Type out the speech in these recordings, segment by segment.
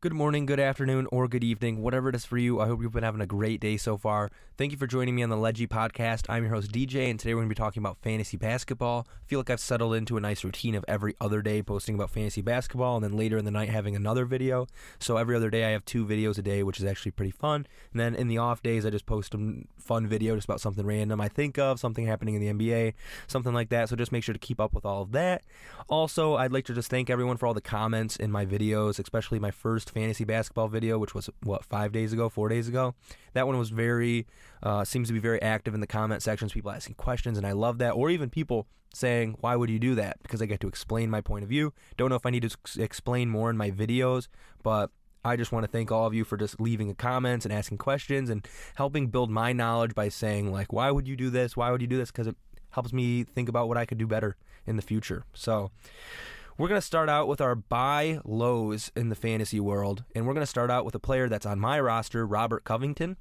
Good morning, good afternoon, or good evening, whatever it is for you. I hope you've been having a great day so far. Thank you for joining me on the Ledgie podcast. I'm your host, DJ, and today we're going to be talking about fantasy basketball. I feel like I've settled into a nice routine of every other day posting about fantasy basketball, and then later in the night having another video. So every other day I have 2 videos a day, which is actually pretty fun. And then in the off days, I just post a fun video just about something random I think of, something happening in the NBA, something like that. So just make sure to keep up with all of that. Also, I'd like to just thank everyone for all the comments in my videos, especially my first fantasy basketball video, which was 4 days ago. That one was seems to be very active in the comment sections, people asking questions, and I love that. Or even people saying, why would you do that? Because I get to explain my point of view. Don't know if I need to explain more in my videos, but I just want to thank all of you for just leaving comments and asking questions and helping build my knowledge by saying, like, why would you do this? Why would you do this? Because it helps me think about what I could do better in the future. So we're going to start out with our buy lows in the fantasy world, and we're going to start out with a player that's on my roster, Robert Covington.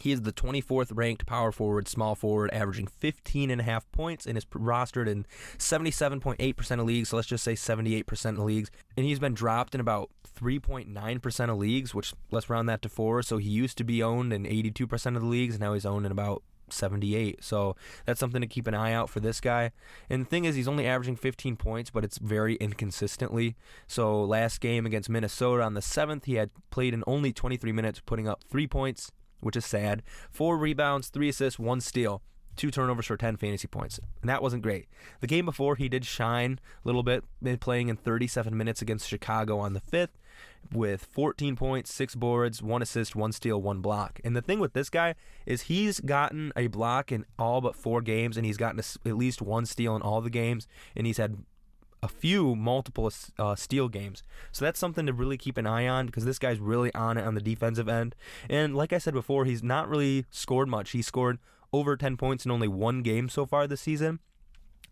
He is the 24th ranked power forward, small forward, averaging 15.5 points and is rostered in 77.8% of leagues, so let's just say 78% of leagues. And he's been dropped in about 3.9% of leagues, which let's round that to 4. So he used to be owned in 82% of the leagues, and now he's owned in about 78. So that's something to keep an eye out for this guy. And the thing is, he's only averaging 15 points, but it's very inconsistently. So last game against Minnesota on the 7th, he had played in only 23 minutes, putting up 3 points, which is sad. 4 rebounds, 3 assists, 1 steal, 2 turnovers for 10 fantasy points. And that wasn't great. The game before, he did shine a little bit, playing in 37 minutes against Chicago on the 5th with 14 points, 6 boards, 1 assist, 1 steal, 1 block. And the thing with this guy is he's gotten a block in all but 4 games, and he's gotten at least 1 steal in all the games, and he's had a few multiple steal games. So that's something to really keep an eye on, because this guy's really on it on the defensive end. And like I said before, he's not really scored much. He scored over 10 points in only 1 game so far this season.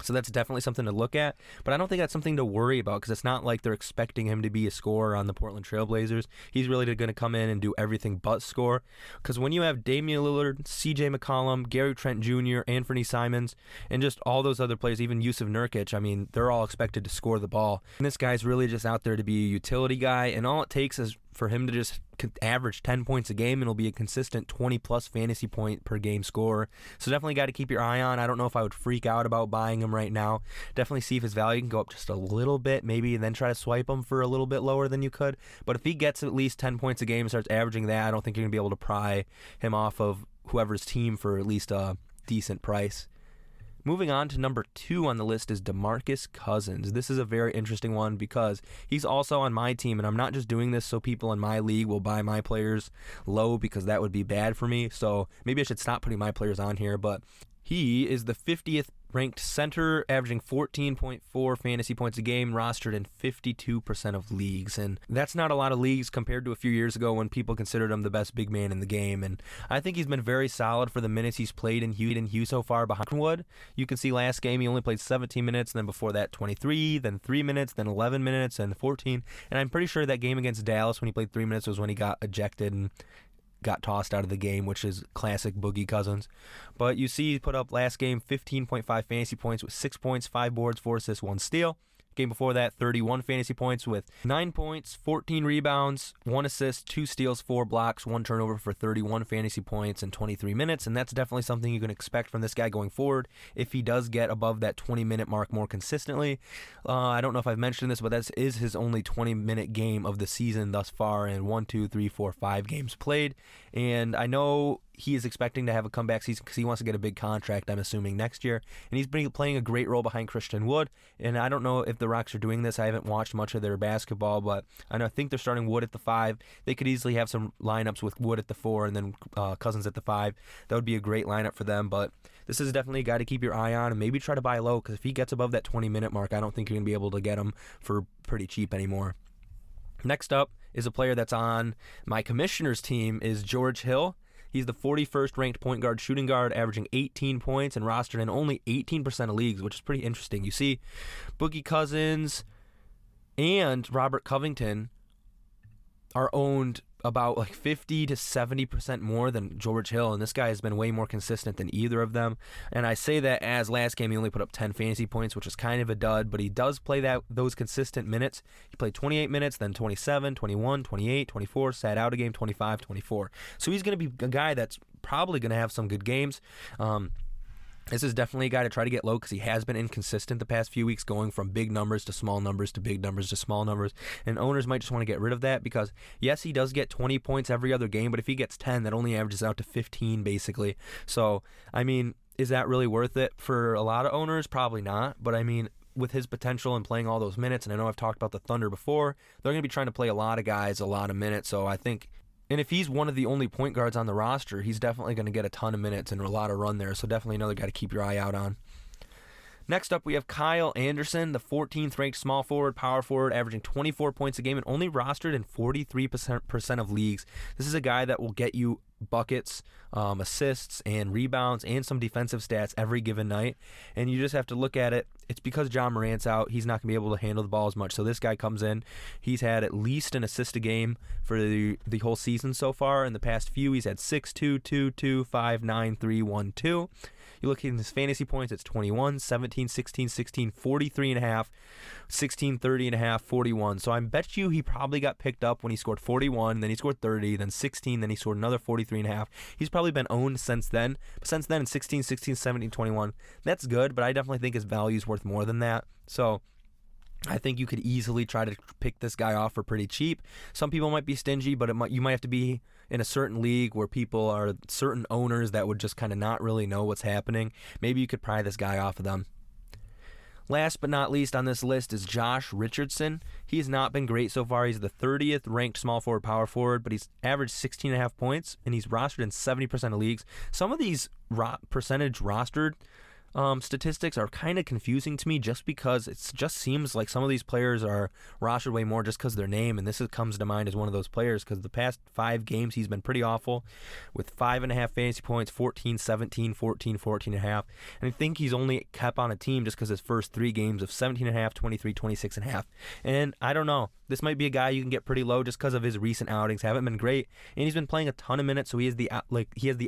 So that's definitely something to look at. But I don't think that's something to worry about, because it's not like they're expecting him to be a scorer on the Portland Trailblazers. He's really going to come in and do everything but score. Because when you have Damian Lillard, CJ McCollum, Gary Trent Jr., Anthony Simons, and just all those other players, even Yusuf Nurkic, I mean, they're all expected to score the ball. And this guy's really just out there to be a utility guy. And all it takes is for him to just average 10 points a game, and it'll be a consistent 20-plus fantasy point per game scorer. So definitely got to keep your eye on. I don't know if I would freak out about buying him right now. Definitely see if his value can go up just a little bit, maybe, and then try to swipe him for a little bit lower than you could. But if he gets at least 10 points a game and starts averaging that, I don't think you're going to be able to pry him off of whoever's team for at least a decent price. Moving on to number 2 on the list is DeMarcus Cousins. This is a very interesting one because he's also on my team, and I'm not just doing this so people in my league will buy my players low, because that would be bad for me. So maybe I should stop putting my players on here, but he is the 50th ranked center, averaging 14.4 fantasy points a game, rostered in 52% of leagues. And that's not a lot of leagues compared to a few years ago when people considered him the best big man in the game. And I think he's been very solid for the minutes he's played in Hugh so far behind Wood. You can see last game he only played 17 minutes, and then before that 23, then 3 minutes, then 11 minutes, and 14. And I'm pretty sure that game against Dallas when he played 3 minutes was when he got ejected and got tossed out of the game, which is classic Boogie Cousins. But you see he put up last game 15.5 fantasy points with 6 points, 5 boards, 4 assists, 1 steal. Game before that, 31 fantasy points with 9 points, 14 rebounds, 1 assist, 2 steals, 4 blocks, 1 turnover for 31 fantasy points in 23 minutes. And that's definitely something you can expect from this guy going forward if he does get above that 20-minute mark more consistently. I don't know if I've mentioned this, but that is his only 20-minute game of the season thus far in 5 games played. And I know he is expecting to have a comeback season because he wants to get a big contract, I'm assuming, next year. And he's been playing a great role behind Christian Wood. And I don't know if the Rockets are doing this. I haven't watched much of their basketball, but I think they're starting Wood at the 5. They could easily have some lineups with Wood at the 4 and then Cousins at the 5. That would be a great lineup for them. But this is definitely a guy to keep your eye on and maybe try to buy low, because if he gets above that 20-minute mark, I don't think you're going to be able to get him for pretty cheap anymore. Next up is a player that's on my commissioner's team is George Hill. He's the 41st ranked point guard shooting guard, averaging 18 points and rostered in only 18% of leagues, which is pretty interesting. You see Boogie Cousins and Robert Covington are owned about like 50 to 70% more than George Hill, and this guy has been way more consistent than either of them. And I say that as last game he only put up 10 fantasy points, which is kind of a dud, but he does play those consistent minutes. He played 28 minutes, then 27, 21, 28, 24, sat out a game, 25, 24. So he's going to be a guy that's probably going to have some good games. This is definitely a guy to try to get low because he has been inconsistent the past few weeks, going from big numbers to small numbers to big numbers to small numbers. And owners might just want to get rid of that because, yes, he does get 20 points every other game, but if he gets 10, that only averages out to 15 basically. So, I mean, is that really worth it for a lot of owners? Probably not. But, I mean, with his potential and playing all those minutes, and I know I've talked about the Thunder before, they're going to be trying to play a lot of guys a lot of minutes. So I think... And if he's one of the only point guards on the roster, he's definitely going to get a ton of minutes and a lot of run there. So definitely another guy to keep your eye out on. Next up, we have Kyle Anderson, the 14th ranked small forward, power forward, averaging 24 points a game and only rostered in 43% of leagues. This is a guy that will get you buckets, assists, and rebounds, and some defensive stats every given night. And you just have to look at it. It's because John Morant's out. He's not going to be able to handle the ball as much. So this guy comes in. He's had at least an assist a game for the whole season so far. In the past few, he's had 6, 2, 2, 2, 5, 9, 3, 1, 2. You look at his fantasy points, it's 21, 17, 16, 16, 43.5, 16, 30.5, 41. So I bet you he probably got picked up when he scored 41, then he scored 30, then 16, then he scored another 43.5. He's probably been owned since then. But since then, 16, 16, 17, 21, that's good, but I definitely think his value is worth more than that. So I think you could easily try to pick this guy off for pretty cheap. Some people might be stingy, but you might have to be in a certain league where people are certain owners that would just kind of not really know what's happening. Maybe you could pry this guy off of them. Last but not least on this list is Josh Richardson. He has not been great so far. He's the 30th ranked small forward, power forward, but he's averaged 16.5 points, and he's rostered in 70% of leagues. Some of these percentage rostered statistics are kind of confusing to me just because it just seems like some of these players are rostered way more just because of their name, and this comes to mind as one of those players because the past 5 games he's been pretty awful with 5.5 fantasy points, 14, 17, 14, 14.5, and I think he's only kept on a team just because his first 3 games of 17.5, 23, 26.5, and I don't know. This might be a guy you can get pretty low just because of his recent outings. Haven't been great, and he's been playing a ton of minutes, so he has the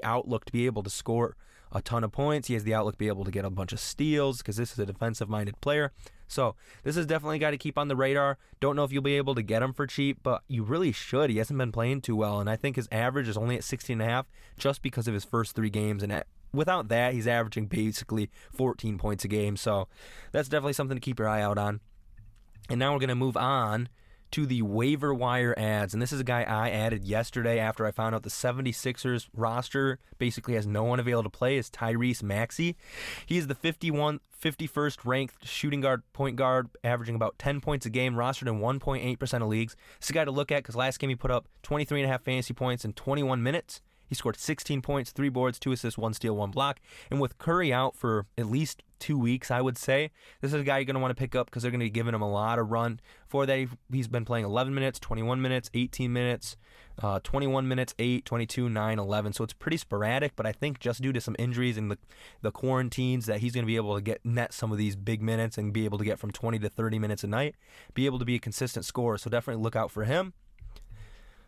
outlook to be able to score a ton of points. He has the outlook to be able to get a bunch of steals because this is a defensive-minded player. So this is definitely a guy to keep on the radar. Don't know if you'll be able to get him for cheap, but you really should. He hasn't been playing too well, and I think his average is only at 16.5 just because of his first 3 games, and without that, he's averaging basically 14 points a game. So that's definitely something to keep your eye out on. And now we're going to move on to the waiver wire ads, and this is a guy I added yesterday after I found out the 76ers roster basically has no one available to play, is Tyrese Maxey. He is the 51st ranked shooting guard, point guard, averaging about 10 points a game, rostered in 1.8% of leagues. This is a guy to look at because last game he put up 23.5 fantasy points in 21 minutes. He scored 16 points, 3 boards, 2 assists, 1 steal, 1 block. And with Curry out for at least 2 weeks, I would say, this is a guy you're going to want to pick up because they're going to be giving him a lot of run. For that, he's been playing 11 minutes, 21 minutes, 18 minutes, 21 minutes, 8, 22, 9, 11. So it's pretty sporadic, but I think just due to some injuries and the quarantines that he's going to be able to net some of these big minutes and be able to get from 20 to 30 minutes a night, be able to be a consistent scorer. So definitely look out for him.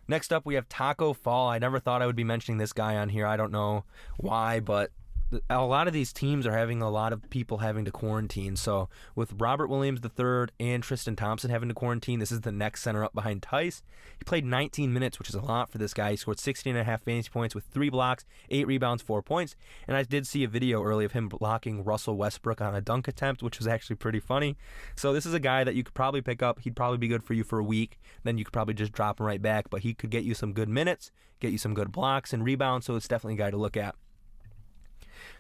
Next up, we have Taco Fall. I never thought I would be mentioning this guy on here. I don't know why, but a lot of these teams are having a lot of people having to quarantine. So with Robert Williams III and Tristan Thompson having to quarantine, this is the next center up behind Tice. He played 19 minutes, which is a lot for this guy. He scored 16.5 fantasy points with 3 blocks, 8 rebounds, 4 points. And I did see a video early of him blocking Russell Westbrook on a dunk attempt, which was actually pretty funny. So this is a guy that you could probably pick up. He'd probably be good for you for a week. Then you could probably just drop him right back. But he could get you some good minutes, get you some good blocks and rebounds. So it's definitely a guy to look at.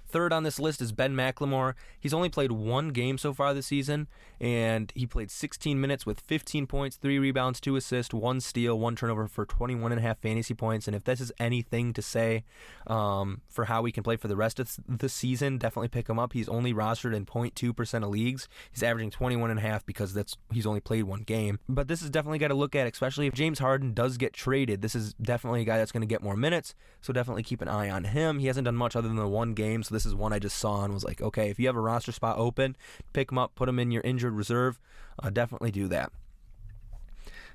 Third on this list is Ben McLemore. He's only played 1 game so far this season, and he played 16 minutes with 15 points, 3 rebounds, 2 assists, 1 steal, 1 turnover for 21.5 fantasy points. And if this is anything to say for how he can play for the rest of the season, definitely pick him up. He's only rostered in 0.2% of leagues. He's averaging 21.5 because he's only played 1 game. But this is definitely a guy to look at, especially if James Harden does get traded. This is definitely a guy that's going to get more minutes, so definitely keep an eye on him. He hasn't done much other than the 1 game, so this is one I just saw and was like, okay, if you have a roster spot open, pick him up, put him in your injured reserve. Definitely do that.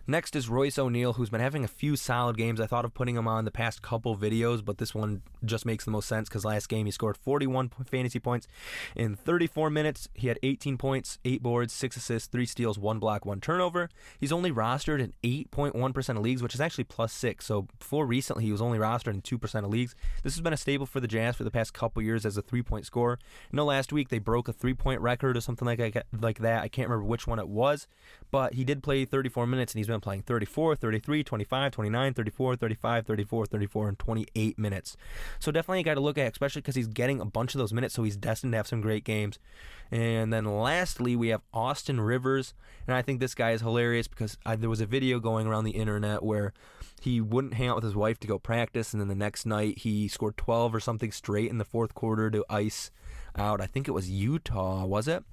Next is Royce O'Neal, who's been having a few solid games. I thought of putting him on the past couple videos, but this one just makes the most sense because last game he scored 41 fantasy points in 34 minutes. He had 18 points, 8 boards, 6 assists, 3 steals, 1 block, 1 turnover. He's only rostered in 8.1% of leagues, which is actually +6. So before recently, he was only rostered in 2% of leagues. This has been a staple for the Jazz for the past couple years as a 3-point scorer. I know last week they broke a 3-point record or something like that. I can't remember which one it was, but he did play 34 minutes, and he's been playing 34, 33, 25, 29, 34, 35, 34, 34, and 28 minutes. So definitely a guy to look at, especially because he's getting a bunch of those minutes, so he's destined to have some great games. And then lastly, we have Austin Rivers, and I think this guy is hilarious because there was a video going around the internet where he wouldn't hang out with his wife to go practice, and then the next night he scored 12 or something straight in the fourth quarter to ice out. I think it was Utah, was it?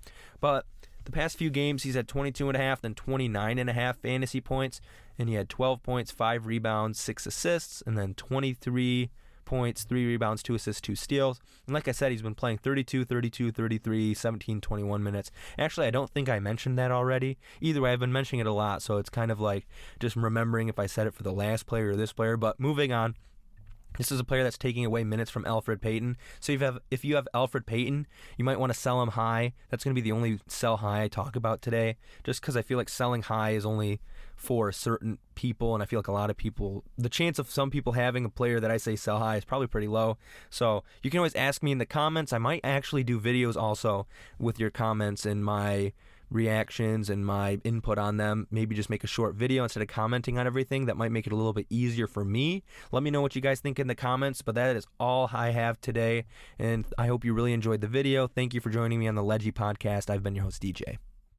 But the past few games, he's had 22.5, then 29.5 fantasy points, and he had 12 points, 5 rebounds, 6 assists, and then 23 points, 3 rebounds, 2 assists, 2 steals. And like I said, he's been playing 32, 32, 33, 17, 21 minutes. Actually, I don't think I mentioned that already. Either way, I've been mentioning it a lot, so it's kind of like just remembering if I said it for the last player or this player. But moving on. This is a player that's taking away minutes from Elfrid Payton. So if you have Elfrid Payton, you might want to sell him high. That's going to be the only sell high I talk about today, just because I feel like selling high is only for certain people, and I feel like a lot of people, the chance of some people having a player that I say sell high is probably pretty low. So you can always ask me in the comments. I might actually do videos also with your comments and my reactions and my input on them. Maybe just make a short video instead of commenting on everything. That might make it a little bit easier for me. Let me know what you guys think in the comments, but that is all I have today, and I hope you really enjoyed the video. Thank you for joining me on the Ledgie podcast. I've been your host, DJ.